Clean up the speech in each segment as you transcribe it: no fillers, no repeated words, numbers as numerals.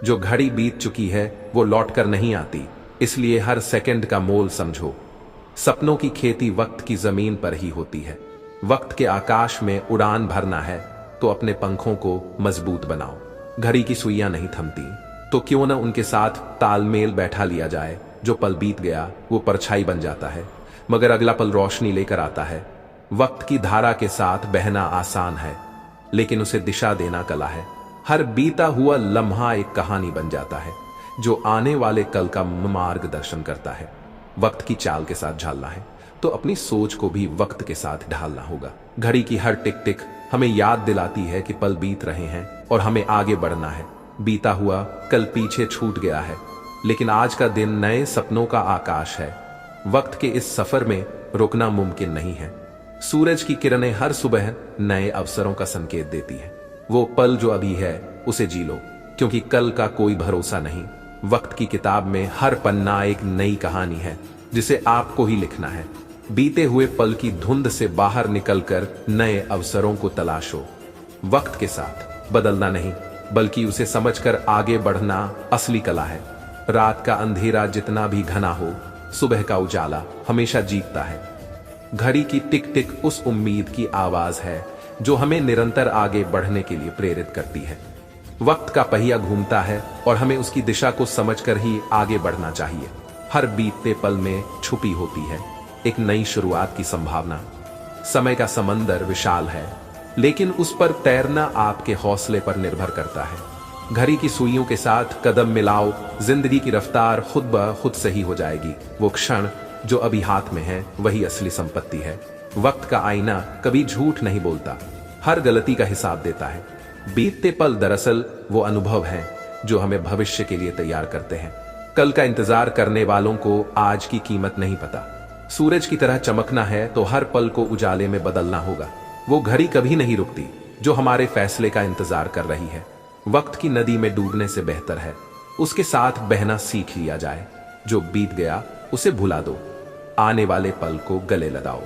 जो घड़ी बीत चुकी है वो लौटकर नहीं आती, इसलिए हर सेकंड का मोल समझो। सपनों की खेती वक्त की जमीन पर ही होती है। वक्त के आकाश में उड़ान भरना है तो अपने पंखों को मजबूत बनाओ। घड़ी की सुइयां नहीं थमती, तो क्यों न उनके साथ तालमेल बैठा लिया जाए। जो पल बीत गया वो परछाई बन जाता है, मगर अगला पल रोशनी लेकर आता है। वक्त की धारा के साथ बहना आसान है, लेकिन उसे दिशा देना कला है। हर बीता हुआ लम्हा एक कहानी बन जाता है, जो आने वाले कल का मार्गदर्शन करता है। वक्त की चाल के साथ ढालना है तो अपनी सोच को भी वक्त के साथ ढालना होगा। घड़ी की हर टिक टिक हमें याद दिलाती है कि पल बीत रहे हैं और हमें आगे बढ़ना है। बीता हुआ कल पीछे छूट गया है, लेकिन आज का दिन नए सपनों का आकाश है। वक्त के इस सफर में रुकना मुमकिन नहीं है। सूरज की किरणें हर सुबह नए अवसरों का संकेत देती है। वो पल जो अभी है उसे जी लो, क्योंकि कल का कोई भरोसा नहीं। वक्त की किताब में हर पन्ना एक नई कहानी है, जिसे आपको ही लिखना है। बीते हुए पल की धुंध से बाहर निकलकर नए अवसरों को तलाशो। वक्त के साथ बदलना नहीं, बल्कि उसे समझकर आगे बढ़ना असली कला है। रात का अंधेरा जितना भी घना हो, सुबह का उजाला हमेशा जीतता है। घड़ी की टिक टिक उस उम्मीद की आवाज है जो हमें निरंतर आगे बढ़ने के लिए प्रेरित करती है। वक्त का पहिया घूमता है और हमें उसकी दिशा को समझकर ही आगे बढ़ना चाहिए। हर बीतते पल में छुपी होती है एक नई शुरुआत की संभावना। समय का समंदर विशाल है, लेकिन उस पर तैरना आपके हौसले पर निर्भर करता है। घड़ी की सुइयों के साथ कदम मिलाओ, जिंदगी की रफ्तार खुद ब खुद सही हो जाएगी। वो क्षण जो अभी हाथ में है वही असली संपत्ति है। वक्त का आईना कभी झूठ नहीं बोलता, हर गलती का हिसाब देता है। बीतते पल दरअसल वो अनुभव हैं जो हमें भविष्य के लिए तैयार करते हैं। कल का इंतजार करने वालों को आज की कीमत नहीं पता। सूरज की तरह चमकना है तो हर पल को उजाले में बदलना होगा। वो घड़ी कभी नहीं रुकती जो हमारे फैसले का इंतजार कर रही है। वक्त की नदी में डूबने से बेहतर है उसके साथ बहना सीख लिया जाए। जो बीत गया उसे भुला दो, आने वाले पल को गले लगाओ।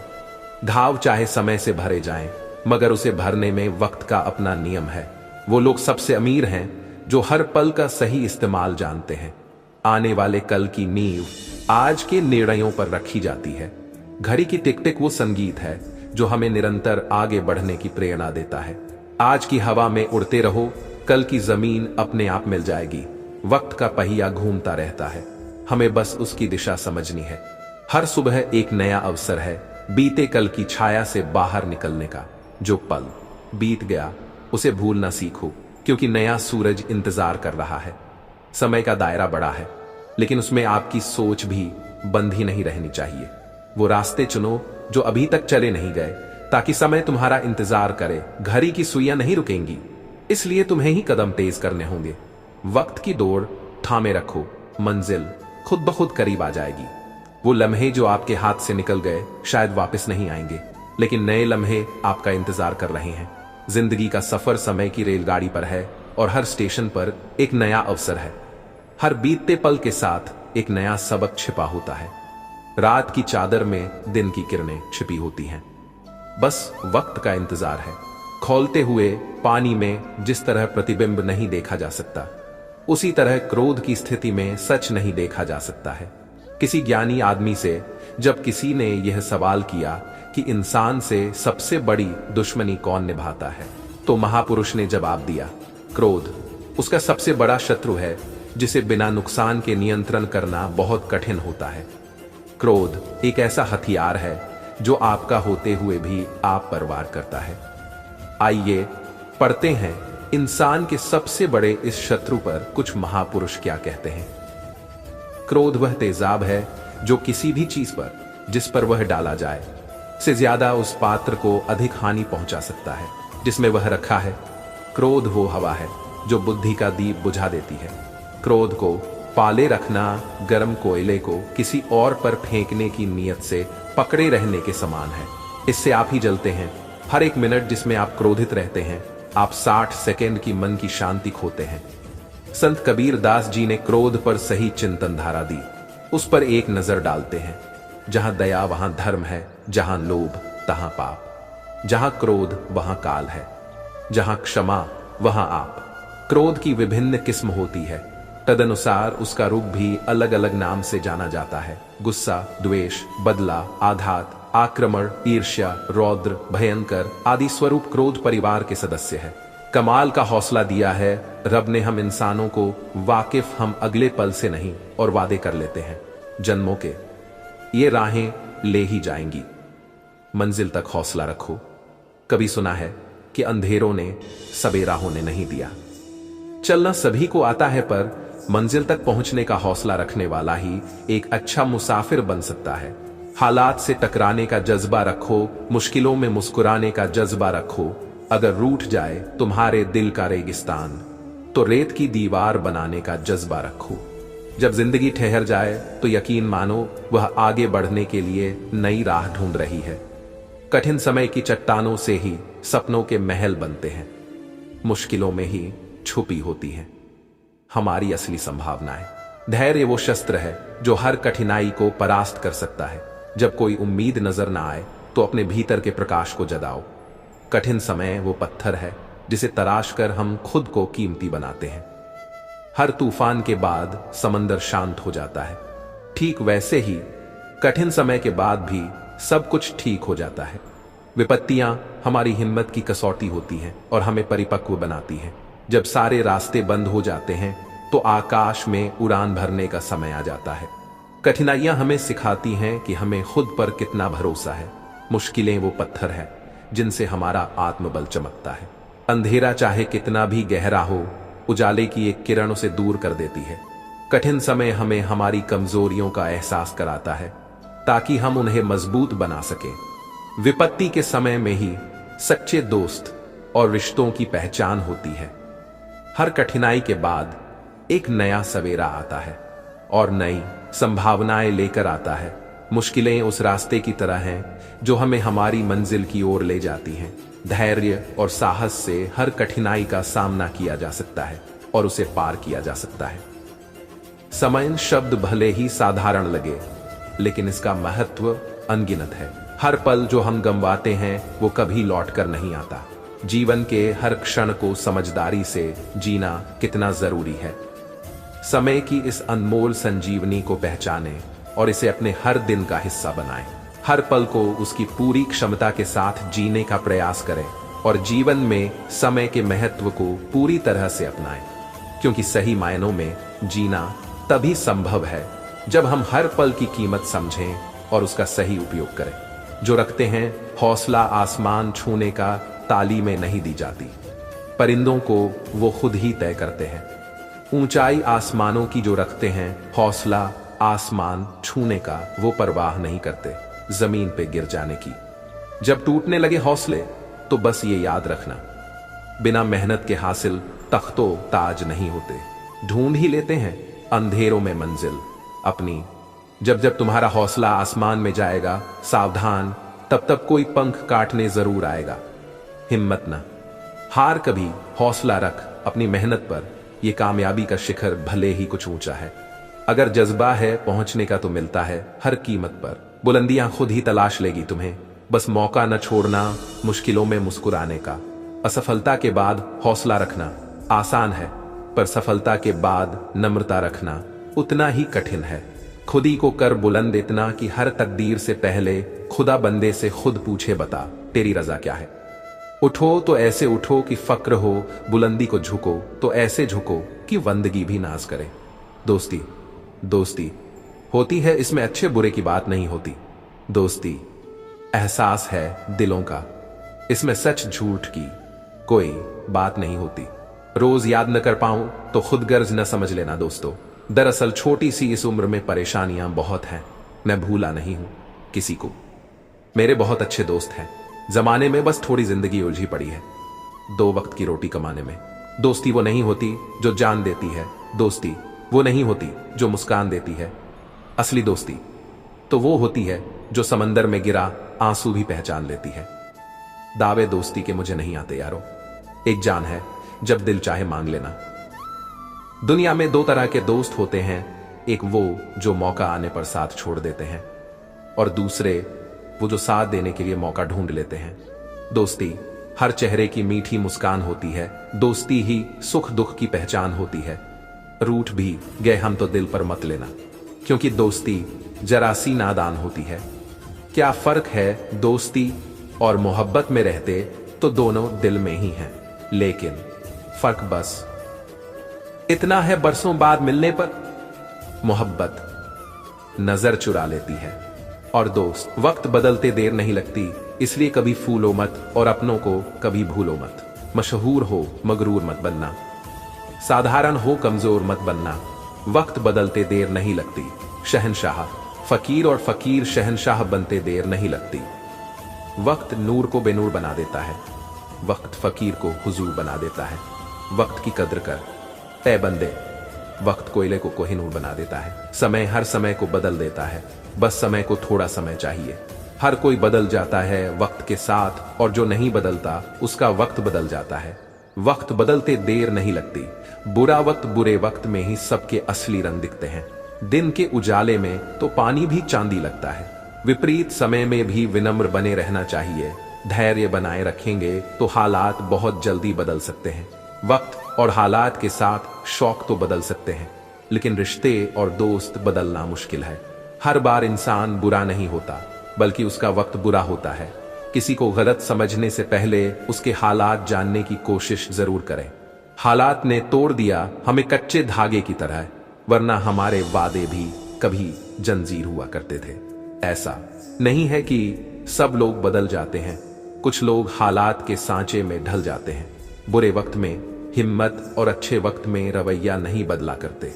घाव चाहे समय से भरे जाएं, मगर उसे भरने में वक्त का अपना नियम है। वो लोग सबसे अमीर हैं जो हर पल का सही इस्तेमाल जानते हैं। आने वाले कल की नींव आज के निर्णयों पर रखी जाती है। घड़ी की टिक टिक वो संगीत है जो हमें निरंतर आगे बढ़ने की प्रेरणा देता है। आज की हवा में उड़ते रहो, कल की जमीन अपने आप मिल जाएगी। वक्त का पहिया घूमता रहता है, हमें बस उसकी दिशा समझनी है। हर सुबह एक नया अवसर है बीते कल की छाया से बाहर निकलने का। जो पल बीत गया उसे भूलना सीखो, क्योंकि नया सूरज इंतजार कर रहा है। समय का दायरा बड़ा है, लेकिन उसमें आपकी सोच भी बंधी नहीं रहनी चाहिए। वो रास्ते चुनो जो अभी तक चले नहीं गए, ताकि समय तुम्हारा इंतजार करे। घड़ी की सुइयां नहीं रुकेंगी, इसलिए तुम्हें ही कदम तेज करने होंगे। वक्त की दौड़ थामे रखो, मंजिल खुद ब खुद करीब आ जाएगी। वो लम्हे जो आपके हाथ से निकल गए शायद वापस नहीं आएंगे, लेकिन नए लम्हे आपका इंतजार कर रहे हैं। जिंदगी का सफर समय की रेलगाड़ी पर है और हर स्टेशन पर एक नया अवसर है। हर बीतते पल के साथ एक नया सबक छिपा होता है। रात की चादर में दिन की किरणें छिपी होती हैं। बस वक्त का इंतजार है। खौलते हुए पानी में जिस तरह प्रतिबिंब नहीं देखा जा सकता, उसी तरह क्रोध की स्थिति में सच नहीं देखा जा सकता है। किसी ज्ञानी आदमी से जब किसी ने यह सवाल किया कि इंसान से सबसे बड़ी दुश्मनी कौन निभाता है, तो महापुरुष ने जवाब दिया, क्रोध उसका सबसे बड़ा शत्रु है, जिसे बिना नुकसान के नियंत्रण करना बहुत कठिन होता है। क्रोध एक ऐसा हथियार है जो आपका होते हुए भी आप पर वार करता है। आइए पढ़ते हैं इंसान के सबसे बड़े इस शत्रु पर कुछ महापुरुष क्या कहते हैं। क्रोध वह तेजाब है जो किसी भी चीज पर जिस पर वह डाला जाए से ज्यादा उस पात्र को अधिक हानि पहुंचा सकता है जिसमें वह रखा है। क्रोध वो हवा है जो बुद्धि का दीप बुझा देती है। क्रोध को पाले रखना गर्म कोयले को किसी और पर फेंकने की नियत से पकड़े रहने के समान है। इससे आप ही जलते हैं। हर एक मिनट जिसमें आप क्रोधित रहते हैं, आप 60 सेकेंड की मन की शांति खोते हैं। संत कबीर दास जी ने क्रोध पर सही चिंतन धारा दी। उस पर एक नजर डालते हैं। जहां दया वहां धर्म है, जहां लोभ तहां पाप, जहां क्रोध वहां काल है, जहां क्षमा वहां आप। क्रोध की विभिन्न किस्म होती है, तदनुसार उसका रूप भी अलग अलग नाम से जाना जाता है। गुस्सा, द्वेष, बदला, आघात, आक्रमण, ईर्ष्या, रौद्र, भयंकर आदि स्वरूप क्रोध परिवार के सदस्य है। कमाल का हौसला दिया है रब ने हम इंसानों को, वाकिफ हम अगले पल से नहीं और वादे कर लेते हैं जन्मों के, ये राहें ले ही जाएंगी, मंजिल तक हौसला रखो। कभी सुना है कि अंधेरों ने सवेरा होने नहीं दिया। चलना सभी को आता है, पर मंजिल तक पहुंचने का हौसला रखने वाला ही एक अच्छा मुसाफिर बन सकता है। हालात से टकराने का जज्बा रखो, मुश्किलों में मुस्कुराने का जज्बा रखो। अगर रूठ जाए तुम्हारे दिल का रेगिस्तान, तो रेत की दीवार बनाने का जज्बा रखो। जब जिंदगी ठहर जाए तो यकीन मानो वह आगे बढ़ने के लिए नई राह ढूंढ रही है। कठिन समय की चट्टानों से ही सपनों के महल बनते हैं, मुश्किलों में ही छुपी होती हैं हमारी असली संभावनाएं। धैर्य वो शस्त्र है जो हर कठिनाई को परास्त कर सकता है। जब कोई उम्मीद नजर ना आए तो अपने भीतर के प्रकाश को जगाओ। कठिन समय वो पत्थर है जिसे तराश कर हम खुद को कीमती बनाते हैं। हर तूफान के बाद समंदर शांत हो जाता है, ठीक वैसे ही कठिन समय के बाद भी सब कुछ ठीक हो जाता है। विपत्तियां हमारी हिम्मत की कसौटी होती हैं और हमें परिपक्व बनाती हैं। जब सारे रास्ते बंद हो जाते हैं तो आकाश में उड़ान भरने का समय आ जाता है। कठिनाइयां हमें सिखाती हैं कि हमें खुद पर कितना भरोसा है। मुश्किलें वो पत्थर है जिनसे हमारा आत्मबल चमकता है। अंधेरा चाहे कितना भी गहरा हो, उजाले की एक किरण उसे दूर कर देती है। कठिन समय हमें हमारी कमजोरियों का एहसास कराता है ताकि हम उन्हें मजबूत बना सकें। विपत्ति के समय में ही सच्चे दोस्त और रिश्तों की पहचान होती है। हर कठिनाई के बाद एक नया सवेरा आता है और नई संभावनाएं लेकर आता है। मुश्किलें उस रास्ते की तरह हैं जो हमें हमारी मंजिल की ओर ले जाती हैं। धैर्य और साहस से हर कठिनाई का सामना किया जा सकता है और उसे पार किया जा सकता है। समय शब्द भले ही साधारण लगे, लेकिन इसका महत्व अनगिनत है। हर पल जो हम गंवाते हैं वो कभी लौट कर नहीं आता। जीवन के हर क्षण को समझदारी से जीना कितना जरूरी है। समय की इस अनमोल संजीवनी को पहचानें और इसे अपने हर दिन का हिस्सा बनाएं। हर पल को उसकी पूरी क्षमता के साथ जीने का प्रयास करें और जीवन में समय के महत्व को पूरी तरह से अपनाएं, क्योंकि सही मायनों में जीना तभी संभव है जब हम हर पल की कीमत समझें और उसका सही उपयोग करें। जो रखते हैं हौसला आसमान छूने का, ताली में नहीं दी जाती। परिंदों को वो खुद ही तय करते हैं। ऊंचाई आसमानों की जो रखते हैं, हौसला आसमान छूने का वो परवाह नहीं करते जमीन पे गिर जाने की। जब टूटने लगे हौसले तो बस ये याद रखना, बिना मेहनत के हासिल तख्तो ताज नहीं होते। ढूंढ ही लेते हैं अंधेरों में मंजिल अपनी। जब जब तुम्हारा हौसला आसमान में जाएगा, सावधान, तब तब कोई पंख काटने जरूर आएगा। हिम्मत ना हार कभी, हौसला रख अपनी मेहनत पर। यह कामयाबी का शिखर भले ही कुछ ऊंचा है, अगर जज्बा है पहुंचने का तो मिलता है हर कीमत पर। बुलंदियां खुद ही तलाश लेगी तुम्हें, बस मौका न छोड़ना मुश्किलों में मुस्कुराने का। असफलता के बाद हौसला रखना आसान है, पर सफलता के बाद नम्रता रखना उतना ही कठिन है। खुद ही को कर बुलंद इतना कि हर तकदीर से पहले खुदा बंदे से खुद पूछे, बता तेरी रजा क्या है। उठो तो ऐसे उठो कि फक्र हो, बुलंदी को झुको तो ऐसे झुको कि वंदगी भी नाज करे। दोस्ती दोस्ती होती है, इसमें अच्छे बुरे की बात नहीं होती। दोस्ती एहसास है दिलों का, इसमें सच झूठ की कोई बात नहीं होती। रोज याद न कर पाऊं तो खुद गर्ज न समझ लेना दोस्तों। दरअसल छोटी सी इस उम्र में परेशानियां बहुत हैं। मैं भूला नहीं हूं किसी को। मेरे बहुत अच्छे दोस्त हैं, जमाने में बस थोड़ी जिंदगी उलझी पड़ी है 2 वक्त की रोटी कमाने में। दोस्ती वो नहीं होती जो जान देती है, दोस्ती वो नहीं होती जो मुस्कान देती है। असली दोस्ती तो वो होती है जो समंदर में गिरा आंसू भी पहचान लेती है। दावे दोस्ती के मुझे नहीं आते यारो, एक जान है जब दिल चाहे मांग लेना। दुनिया में 2 तरह के दोस्त होते हैं, एक वो जो मौका आने पर साथ छोड़ देते हैं और दूसरे वो जो साथ देने के लिए मौका ढूंढ लेते हैं। दोस्ती हर चेहरे की मीठी मुस्कान होती है। दोस्ती ही सुख दुख की पहचान होती है। रूठ भी गए हम तो दिल पर मत लेना, क्योंकि दोस्ती जरा सी नादान होती है। क्या फर्क है दोस्ती और मोहब्बत में रहते तो दोनों दिल में ही हैं, लेकिन फर्क बस इतना है, बरसों बाद मिलने पर मोहब्बत नजर चुरा लेती है और दोस्त वक्त बदलते देर नहीं लगती। इसलिए कभी फूलो मत और अपनों को कभी भूलो मत। मशहूर हो मगरूर मत बनना, साधारण हो कमजोर मत बनना। वक्त बदलते देर नहीं लगती। शहंशाह फकीर और फकीर शहंशाह बनते देर नहीं लगती। वक्त नूर को बेनूर बना देता है, वक्त फकीर को हुजूर बना देता है। वक्त की कद्र कर ऐ बंदे, वक्त कोयले को कोहिनूर बना देता है। समय हर समय को बदल देता है, बस समय को थोड़ा समय चाहिए। हर कोई बदल जाता है वक्त के साथ, और जो नहीं बदलता उसका वक्त बदल जाता है। वक्त बदलते देर नहीं लगती। बुरा वक्त बुरे वक्त में ही सबके असली रंग दिखते हैं। दिन के उजाले में तो पानी भी चांदी लगता है। विपरीत समय में भी विनम्र बने रहना चाहिए। धैर्य बनाए रखेंगे तो हालात बहुत जल्दी बदल सकते हैं। वक्त और हालात के साथ शौक तो बदल सकते हैं, लेकिन रिश्ते और दोस्त बदलना मुश्किल है। हर बार इंसान बुरा नहीं होता, बल्कि उसका वक्त बुरा होता है। किसी को गलत समझने से पहले उसके हालात जानने की कोशिश जरूर करें। हालात ने तोड़ दिया हमें कच्चे धागे की तरह, वरना हमारे वादे भी कभी जंजीर हुआ करते थे। ऐसा नहीं है कि सब लोग बदल जाते हैं, कुछ लोग हालात के सांचे में ढल जाते हैं। बुरे वक्त में हिम्मत और अच्छे वक्त में रवैया नहीं बदला करते।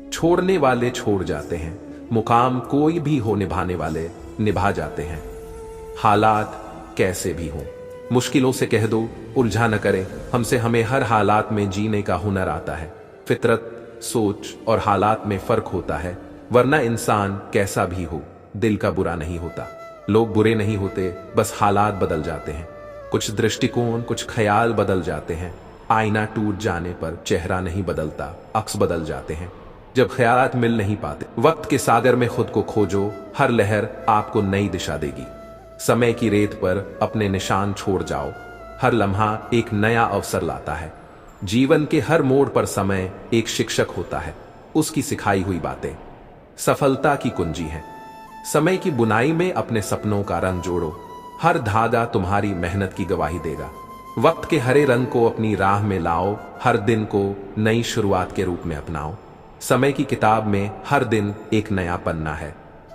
छोड़ने वाले छोड़ जाते हैं, मुकाम कोई भी हो निभाने वाले निभा जाते हैं। हालात कैसे भी हों, मुश्किलों से कह दो उलझा न करें हमसे, हमें हर हालात में जीने का हुनर आता है। फितरत, सोच और हालात में फर्क होता है, वरना इंसान कैसा भी हो दिल का बुरा नहीं होता। लोग बुरे नहीं होते, बस हालात बदल जाते हैं। कुछ दृष्टिकोण, कुछ ख्याल बदल जाते हैं। आईना टूट जाने पर चेहरा नहीं बदलता, अक्स बदल जाते हैं। जब ख्यालात मिल नहीं पाते, वक्त के सागर में खुद को खोजो, हर लहर आपको नई दिशा देगी। समय की रेत पर अपने निशान छोड़ जाओ, हर लम्हा एक नया अवसर लाता है। जीवन के हर मोड़ पर समय एक शिक्षक होता है, उसकी सिखाई हुई बातें सफलता की कुंजी हैं। समय की बुनाई में अपने सपनों का रंग जोड़ो, हर धागा तुम्हारी मेहनत की गवाही देगा। वक्त के हरे रंग को अपनी राह में लाओ, हर दिन को नई शुरुआत के रूप में अपनाओ। समय की किताब में हर दिन एक नया पन्ना है,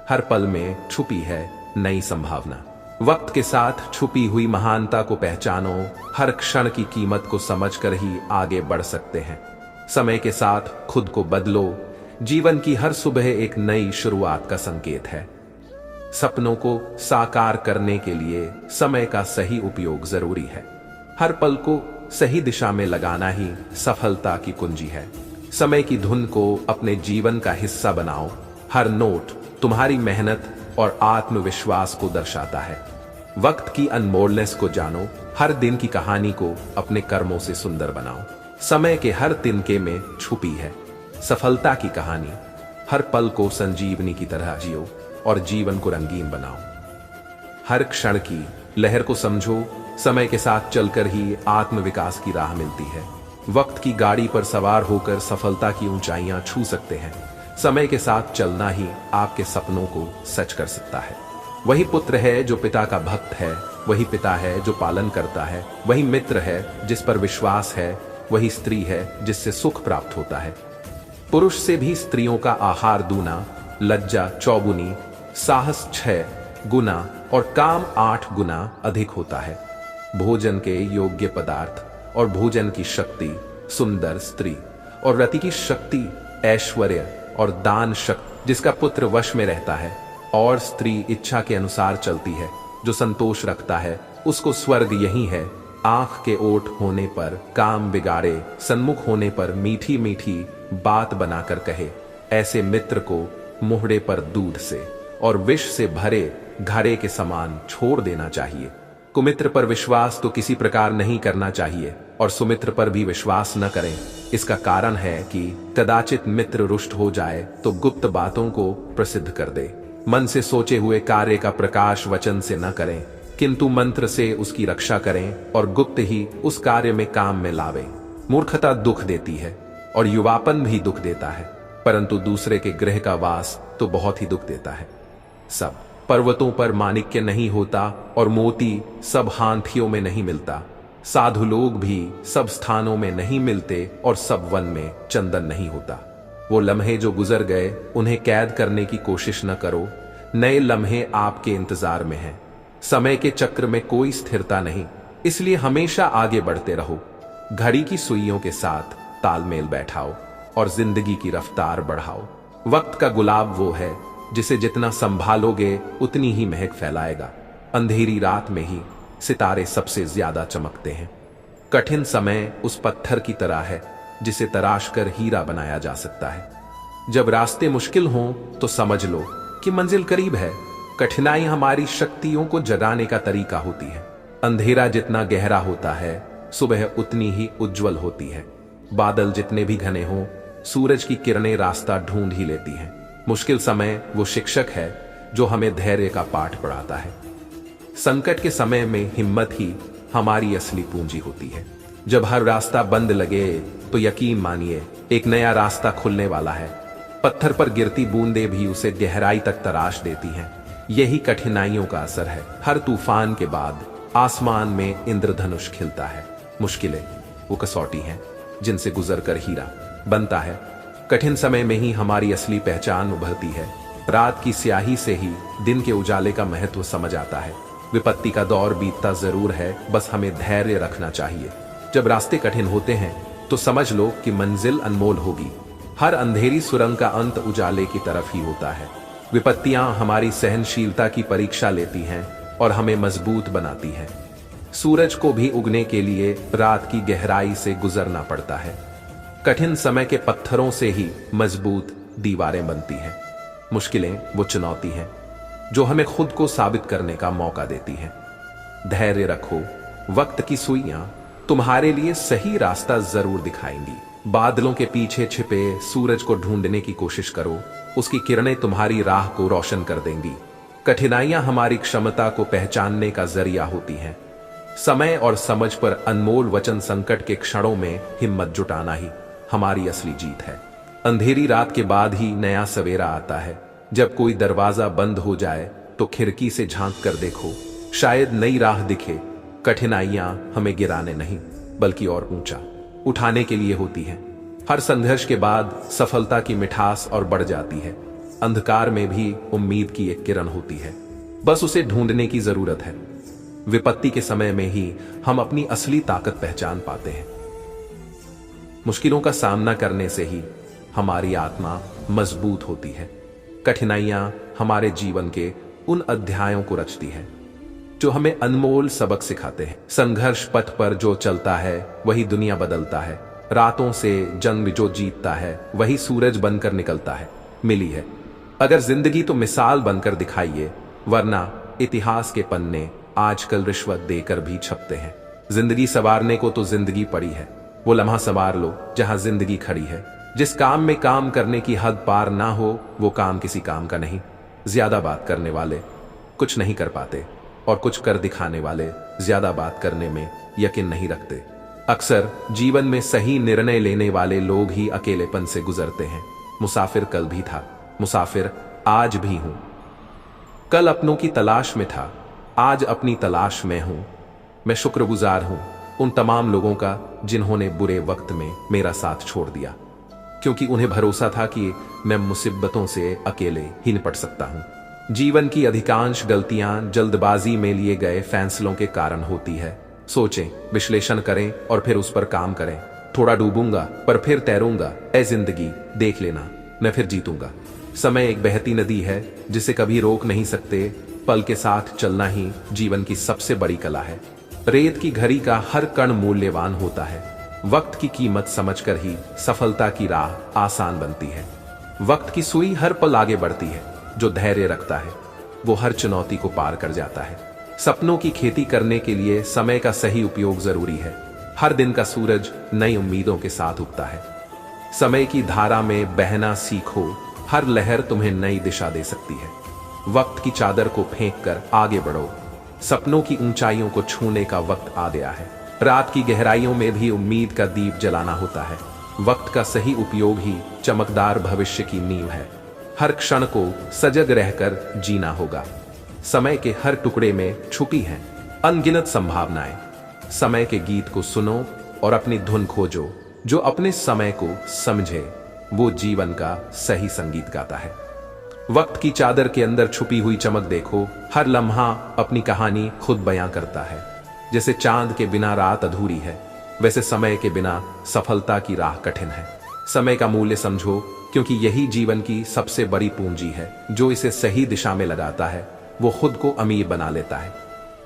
हर पल में छुपी है नई संभावना। वक्त के साथ छुपी हुई महानता को पहचानो, हर क्षण की कीमत को समझकर ही आगे बढ़ सकते हैं। समय के साथ खुद को बदलो, जीवन की हर सुबह एक नई शुरुआत का संकेत है। सपनों को साकार करने के लिए समय का सही उपयोग जरूरी है। हर पल को सही दिशा में लगाना ही सफलता की कुंजी है। समय की धुन को अपने जीवन का हिस्सा बनाओ, हर नोट तुम्हारी मेहनत और आत्मविश्वास को दर्शाता है। वक्त की अनमोलनेस को जानो, हर दिन की कहानी को अपने कर्मों से सुंदर बनाओ। समय के हर तिनके में छुपी है सफलता की कहानी। हर पल को संजीवनी की तरह जियो और जीवन को रंगीन बनाओ। हर क्षण की लहर को समझो, समय के साथ चलकर ही आत्मविकास की राह मिलती है। वक्त की गाड़ी पर सवार होकर सफलता की ऊंचाइयां छू सकते हैं। समय के साथ चलना ही आपके सपनों को सच कर सकता है। वही पुत्र है जो पिता का भक्त है, वही पिता है जो पालन करता है, वही मित्र है जिस पर विश्वास है, वही स्त्री है जिससे सुख प्राप्त होता है। पुरुष से भी स्त्रियों का आहार दूना, लज्जा 4 साहस 6 गुना और काम 8 गुना अधिक होता है। भोजन के योग्य पदार्थ और भोजन की शक्ति, सुंदर स्त्री और रति की शक्ति, ऐश्वर्य और दान शक्ति जिसका पुत्र वश में रहता है, और स्त्री इच्छा के अनुसार चलती है, जो संतोष रखता है, उसको स्वर्ग यही है। आंख के ओट होने पर काम बिगाड़े, सन्मुख होने पर मीठी मीठी बात बनाकर कहे, ऐसे मित्र को मुहड़े पर दूध से और विष से भरे घड़े के समान छोड़ देना चाहिए। कुमित्र पर विश्वास तो किसी प्रकार नहीं करना चाहिए और सुमित्र पर भी विश्वास न करें। इसका कारण है कि कदाचित मित्र रुष्ट हो जाए तो गुप्त बातों को प्रसिद्ध कर दे। मन से सोचे हुए कार्य का प्रकाश वचन से न करें। किंतु मंत्र से उसकी रक्षा करें और गुप्त ही उस कार्य में काम में लावें। मूर्खता दुख देती है और युवापन भी दुख देता है, परंतु दूसरे के गृह का वास तो बहुत ही दुख देता है। सब पर्वतों पर माणिक्य नहीं होता और मोती सब हाथियों में नहीं मिलता। साधु लोग भी सब स्थानों में नहीं मिलते और सब वन में चंदन नहीं होता। वो लम्हे जो गुजर गए उन्हें कैद करने की कोशिश न करो, नए लम्हे आपके इंतजार में हैं। समय के चक्र में कोई स्थिरता नहीं, इसलिए हमेशा आगे बढ़ते रहो। घड़ी की सुइयों के साथ तालमेल बैठाओ और जिंदगी की रफ्तार बढ़ाओ। वक्त का गुलाब वो है जिसे जितना संभालोगे उतनी ही महक फैलाएगा। अंधेरी रात में ही सितारे सबसे ज्यादा चमकते हैं। कठिन समय उस पत्थर की तरह है जिसे तराश कर हीरा बनाया जा सकता है। जब रास्ते मुश्किल हों तो समझ लो कि मंजिल करीब है। कठिनाई हमारी शक्तियों को जगाने का तरीका होती है। अंधेरा जितना गहरा होता है, सुबह उतनी ही उज्जवल होती है। बादल जितने भी घने हों, सूरज की किरणें रास्ता ढूंढ ही लेती हैं। मुश्किल समय वो शिक्षक है जो हमें धैर्य का पाठ पढ़ाता है। संकट के समय में हिम्मत ही हमारी असली पूंजी होती है। जब हर रास्ता बंद लगे तो यकीन मानिए एक नया रास्ता खुलने वाला है। पत्थर पर गिरती बूंदें भी उसे गहराई तक तराश देती हैं। यही कठिनाइयों का असर है। हर तूफान के बाद आसमान में इंद्रधनुष खिलता है। मुश्किलें वो कसौटी हैं जिनसे गुजरकर हीरा बनता है। कठिन समय में ही हमारी असली पहचान उभरती है। रात की स्याही से ही दिन के उजाले का महत्व समझ आता है। विपत्ति का दौर बीतता जरूर है, बस हमें धैर्य रखना चाहिए। जब रास्ते कठिन होते हैं तो समझ लो कि मंजिल अनमोल होगी। हर अंधेरी सुरंग का अंत उजाले की तरफ ही होता है। विपत्तियां हमारी सहनशीलता की परीक्षा लेती हैं और हमें मजबूत बनाती हैं। सूरज को भी उगने के लिए रात की गहराई से गुजरना पड़ता है। कठिन समय के पत्थरों से ही मजबूत दीवारें बनती हैं। मुश्किलें वो चुनौती हैं जो हमें खुद को साबित करने का मौका देती हैं। धैर्य रखो, वक्त की सुइयां तुम्हारे लिए सही रास्ता जरूर दिखाएंगी। बादलों के पीछे छिपे सूरज को ढूंढने की कोशिश करो, उसकी किरणें तुम्हारी राह को रोशन कर देंगी। कठिनाइयां हमारी क्षमता को पहचानने का जरिया होती हैं। समय और समझ पर अनमोल वचन संकट के क्षणों में हिम्मत जुटाना ही हमारी असली जीत है। अंधेरी रात के बाद ही नया सवेरा आता है। जब कोई दरवाजा बंद हो जाए तो खिड़की से झांक कर देखो, शायद नई राह दिखे। कठिनाइयां हमें गिराने नहीं बल्कि और ऊंचा उठाने के लिए होती हैं। हर संघर्ष के बाद सफलता की मिठास और बढ़ जाती है। अंधकार में भी उम्मीद की एक किरण होती है, बस उसे ढूंढने की जरूरत है। विपत्ति के समय में ही हम अपनी असली ताकत पहचान पाते हैं। मुश्किलों का सामना करने से ही हमारी आत्मा मजबूत होती है। कठिनाइयां हमारे जीवन के उन अध्यायों को रचती है जो हमें अनमोल सबक सिखाते हैं। संघर्ष पथ पर जो चलता है वही दुनिया बदलता है। रातों से जंग जो जीतता है वही सूरज बनकर निकलता है। मिली है अगर जिंदगी तो मिसाल बनकर दिखाइए, वरना इतिहास के पन्ने आजकल रिश्वत देकर भी छपते हैं। जिंदगी संवारने को तो जिंदगी पड़ी है, वो लम्हा संवार लो जहां जिंदगी खड़ी है। जिस काम में काम करने की हद पार ना हो वो काम किसी काम का नहीं। ज्यादा बात करने वाले कुछ नहीं कर पाते और कुछ कर दिखाने वाले ज्यादा बात करने में यकीन नहीं रखते। अक्सर जीवन में सही निर्णय लेने वाले लोग ही अकेलेपन से गुजरते हैं। मुसाफिर कल भी था, मुसाफिर आज भी हूं। कल अपनों की तलाश में था, आज अपनी तलाश में हूं। मैं शुक्रगुजार हूं उन तमाम लोगों का जिन्होंने बुरे वक्त में मेरा साथ छोड़ दिया, क्योंकि उन्हें भरोसा था कि मैं मुसीबतों से अकेले ही निपट सकता हूं। जीवन की अधिकांश गलतियां जल्दबाजी में लिए गए फैसलों के कारण होती है। सोचें, विश्लेषण करें और फिर उस पर काम करें। थोड़ा डूबूंगा पर फिर तैरूंगा, ऐ जिंदगी देख लेना मैं फिर जीतूंगा। समय एक बहती नदी है जिसे कभी रोक नहीं सकते। पल के साथ चलना ही जीवन की सबसे बड़ी कला है। रेत की घड़ी का हर कण मूल्यवान होता है। वक्त की कीमत समझकर ही सफलता की राह आसान बनती है। वक्त की सुई हर पल आगे बढ़ती है। जो धैर्य रखता है वो हर चुनौती को पार कर जाता है। सपनों की खेती करने के लिए समय का सही उपयोग जरूरी है। हर दिन का सूरज नई उम्मीदों के साथ उगता है। समय की धारा में बहना सीखो, हर लहर तुम्हें नई दिशा दे सकती है। वक्त की चादर को फेंक कर आगे बढ़ो। सपनों की ऊंचाइयों को छूने का वक्त आ गया है। रात की गहराइयों में भी उम्मीद का दीप जलाना होता है। वक्त का सही उपयोग ही चमकदार भविष्य की नींव है। हर क्षण को सजग रहकर जीना होगा। समय के हर टुकड़े में छुपी हैं अनगिनत संभावनाएं। समय के गीत को सुनो और अपनी धुन खोजो। जो अपने समय को समझे वो जीवन का सही संगीत गाता है। वक्त की चादर के अंदर छुपी हुई चमक देखो। हर लम्हा अपनी कहानी खुद बयां करता है। जैसे चांद के बिना रात अधूरी है, वैसे समय के बिना सफलता की राह कठिन है। समय का मूल्य समझो, क्योंकि यही जीवन की सबसे बड़ी पूंजी है। जो इसे सही दिशा में लगाता है वो खुद को अमीर बना लेता है।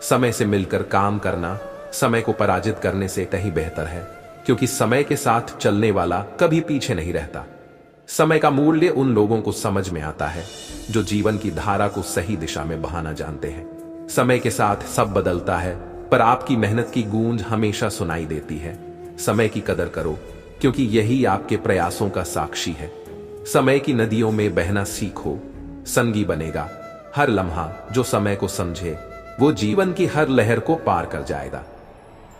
समय से मिलकर काम करना समय को पराजित करने से कहीं बेहतर है, क्योंकि समय के साथ चलने वाला कभी पीछे नहीं रहता। समय का मूल्य उन लोगों को समझ में आता है जो जीवन की धारा को सही दिशा में बहाना जानते हैं। समय के साथ सब बदलता है, पर आपकी मेहनत की गूंज हमेशा सुनाई देती है। समय की कदर करो, क्योंकि यही आपके प्रयासों का साक्षी है। समय की नदियों में बहना सीखो, संगी बनेगा हर लम्हा। जो समय को समझे वो जीवन की हर लहर को पार कर जाएगा।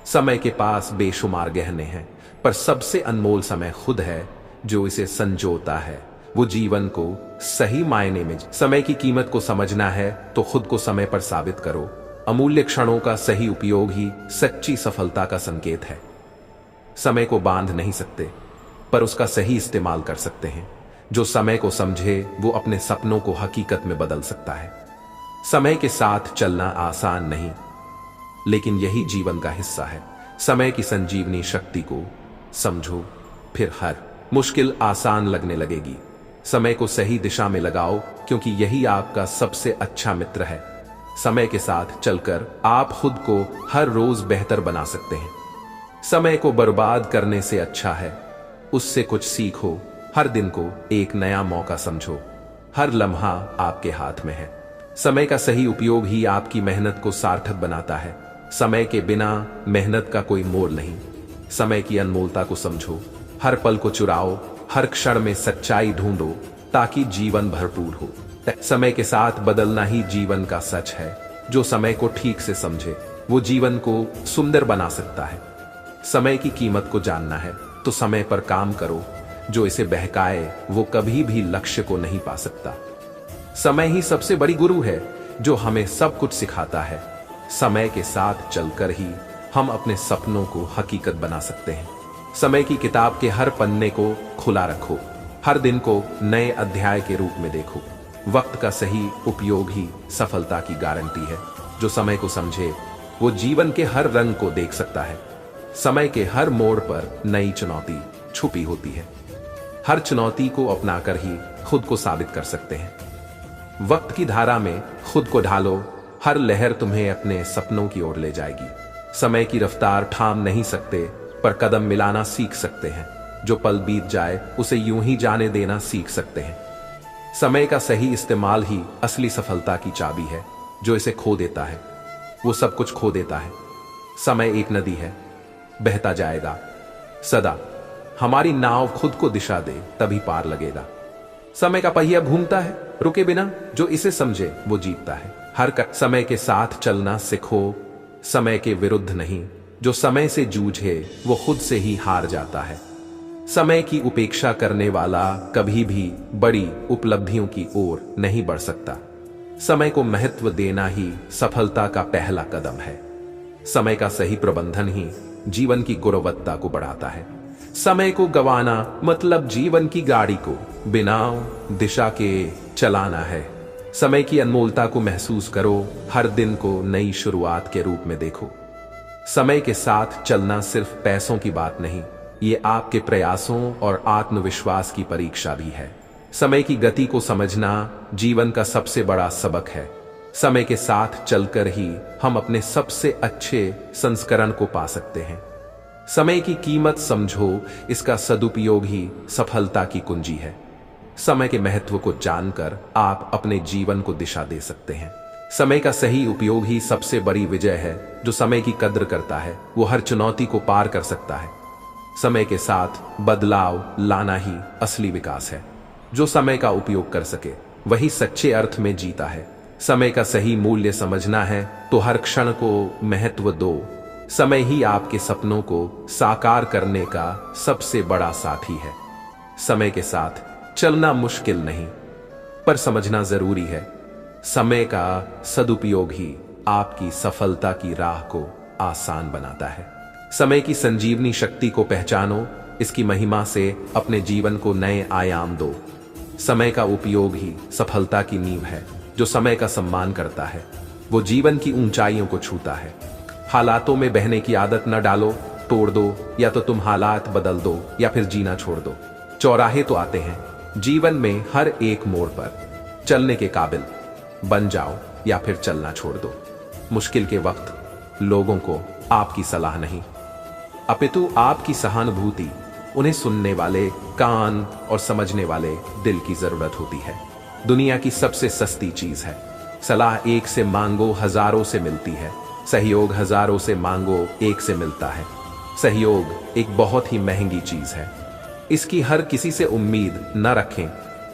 समय के पास बेशुमार गहने हैं, पर सबसे अनमोल समय खुद है जो इसे संजोता है। वो जीवन को सही मायने में समय की कीमत को समझना है तो खुद को समय पर साबित करो। अमूल्य क्षणों का सही उपयोग ही सच्ची सफलता का संकेत है। समय को बांध नहीं सकते, पर उसका सही इस्तेमाल कर सकते हैं। जो समय को समझे वो अपने सपनों को हकीकत में बदल सकता है। समय के साथ चलना आसान नहीं, लेकिन यही जीवन का हिस्सा है। समय की संजीवनी शक्ति को समझो, फिर हर मुश्किल आसान लगने लगेगी। समय को सही दिशा में लगाओ, क्योंकि यही आपका सबसे अच्छा मित्र है। समय के साथ चलकर आप खुद को हर रोज बेहतर बना सकते हैं। समय को बर्बाद करने से अच्छा है उससे कुछ सीखो। हर दिन को एक नया मौका समझो। हर लम्हा आपके हाथ में है। समय का सही उपयोग ही आपकी मेहनत को सार्थक बनाता है। समय के बिना मेहनत का कोई मोल नहीं। समय की अनमोलता को समझो, हर पल को चुराओ, हर क्षण में सच्चाई ढूंढो, ताकि जीवन भरपूर हो। समय के साथ बदलना ही जीवन का सच है। जो समय को ठीक से समझे वो जीवन को सुंदर बना सकता है। समय की कीमत को जानना है तो समय पर काम करो। जो इसे बहकाए वो कभी भी लक्ष्य को नहीं पा सकता। समय ही सबसे बड़ी गुरु है जो हमें सब कुछ सिखाता है। समय के साथ चलकर ही हम अपने सपनों को हकीकत बना सकते हैं। समय की किताब के हर पन्ने को खुला रखो। हर दिन को नए अध्याय के रूप में देखो। वक्त का सही उपयोग ही सफलता की गारंटी है। जो समय को समझे वो जीवन के हर रंग को देख सकता है। समय के हर मोड़ पर नई चुनौती छुपी होती है। हर चुनौती को अपनाकर ही खुद को साबित कर सकते हैं। वक्त की धारा में खुद को ढालो। हर लहर तुम्हें अपने सपनों की ओर ले जाएगी। समय की रफ्तार थाम नहीं सकते, पर कदम मिलाना सीख सकते हैं। जो पल बीत जाए उसे यूं ही जाने देना सीख सकते हैं। समय का सही इस्तेमाल ही असली सफलता की चाबी है। जो इसे खो देता है वो सब कुछ खो देता है। समय एक नदी है, बहता जाएगा सदा। हमारी नाव खुद को दिशा दे तभी पार लगेगा। समय का पहिया घूमता है रुके बिना। जो इसे समझे वो जीतता है। हर समय के साथ चलना सीखो, समय के विरुद्ध नहीं। जो समय से जूझे वो खुद से ही हार जाता है। समय की उपेक्षा करने वाला कभी भी बड़ी उपलब्धियों की ओर नहीं बढ़ सकता। समय को महत्व देना ही सफलता का पहला कदम है। समय का सही प्रबंधन ही जीवन की गुणवत्ता को बढ़ाता है। समय को गंवाना मतलब जीवन की गाड़ी को बिना दिशा के चलाना है। समय की अनमोलता को महसूस करो। हर दिन को नई शुरुआत के रूप में देखो। समय के साथ चलना सिर्फ पैसों की बात नहीं, ये आपके प्रयासों और आत्मविश्वास की परीक्षा भी है। समय की गति को समझना जीवन का सबसे बड़ा सबक है। समय के साथ चलकर ही हम अपने सबसे अच्छे संस्करण को पा सकते हैं। समय की कीमत समझो, इसका सदुपयोग ही सफलता की कुंजी है। समय के महत्व को जानकर आप अपने जीवन को दिशा दे सकते हैं। समय का सही उपयोग ही सबसे बड़ी विजय है। जो समय की कद्र करता है वो हर चुनौती को पार कर सकता है। समय के साथ बदलाव लाना ही असली विकास है। जो समय का उपयोग कर सके वही सच्चे अर्थ में जीता है। समय का सही मूल्य समझना है तो हर क्षण को महत्व दो। समय ही आपके सपनों को साकार करने का सबसे बड़ा साथी है। समय के साथ चलना मुश्किल नहीं, पर समझना जरूरी है। समय का सदुपयोग ही आपकी सफलता की राह को आसान बनाता है। समय की संजीवनी शक्ति को पहचानो, इसकी महिमा से अपने जीवन को नए आयाम दो। समय का उपयोग ही सफलता की नींव है। जो समय का सम्मान करता है वो जीवन की ऊंचाइयों को छूता है। हालातों में बहने की आदत न डालो, तोड़ दो, या तो तुम हालात बदल दो या फिर जीना छोड़ दो। चौराहे तो आते हैं, जीवन में हर एक मोड़ पर चलने के काबिल बन जाओ या फिर चलना छोड़ दो। मुश्किल के वक्त लोगों को आपकी सलाह नहीं, अपितु आपकी सहानुभूति, उन्हें सुनने वाले कान और समझने वाले दिल की जरूरत होती है। दुनिया की सबसे सस्ती चीज है। सलाह एक से मांगो हजारों से मिलती है, सहयोग हजारों से मांगो एक से मिलता है। सहयोग एक बहुत ही महंगी चीज है, इसकी हर किसी से उम्मीद न रखें,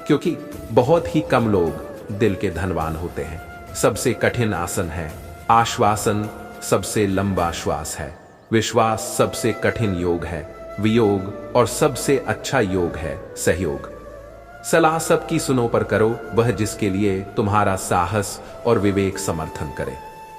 क्योंकि बहुत ही कम लोग दिल के धनवान होते हैं। सबसे कठिन आसन है आश्वासन, सबसे लंबा श्वास है विश्वास, सबसे कठिन योग है वियोग, और सबसे अच्छा योग है सहयोग। सलाह सबकी सुनो पर करो वह जिसके लिए तुम्हारा साहस और विवेक समर्थन करे।